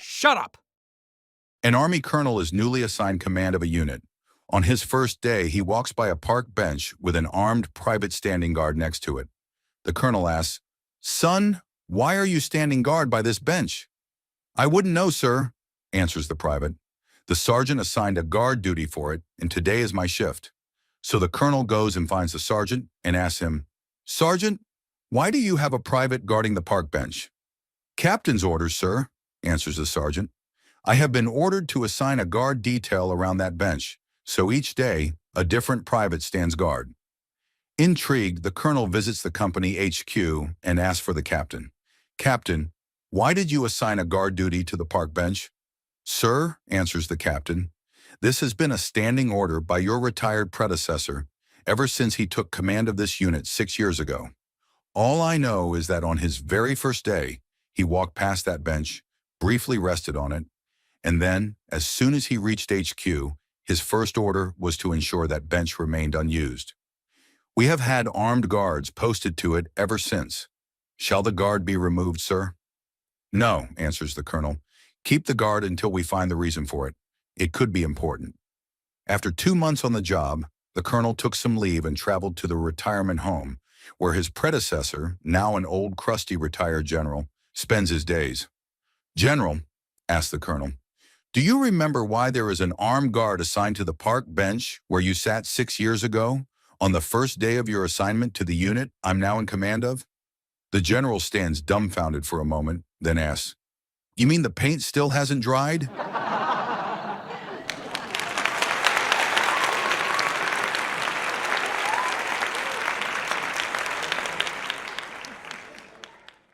Shut up! An Army colonel is newly assigned command of a unit. On his first day, he walks by a park bench with an armed private standing guard next to it. The colonel asks, "Son, why are you standing guard by this bench?" "I wouldn't know, sir," answers the private. "The sergeant assigned a guard duty for it, and today is my shift." So the colonel goes and finds the sergeant and asks him, "Sergeant, why do you have a private guarding the park bench?" "Captain's orders, sir," answers the sergeant. "I have been ordered to assign a guard detail around that bench, so each day a different private stands guard." Intrigued, the colonel visits the company HQ and asks for the captain. "Captain, why did you assign a guard duty to the park bench?" "Sir," answers the captain, "this has been a standing order by your retired predecessor ever since he took command of this unit 6 years ago. All I know is that on his very first day, he walked past that bench, briefly rested on it, and then, as soon as he reached HQ, his first order was to ensure that bench remained unused. We have had armed guards posted to it ever since. Shall the guard be removed, sir?" "No," answers the colonel. "Keep the guard until we find the reason for it. It could be important." After 2 months on the job, the colonel took some leave and traveled to the retirement home, where his predecessor, now an old crusty retired general, spends his days. "General," asked the colonel, "do you remember why there is an armed guard assigned to the park bench where you sat 6 years ago, on the first day of your assignment to the unit I'm now in command of?" The general stands dumbfounded for a moment, then asks, "You mean the paint still hasn't dried?"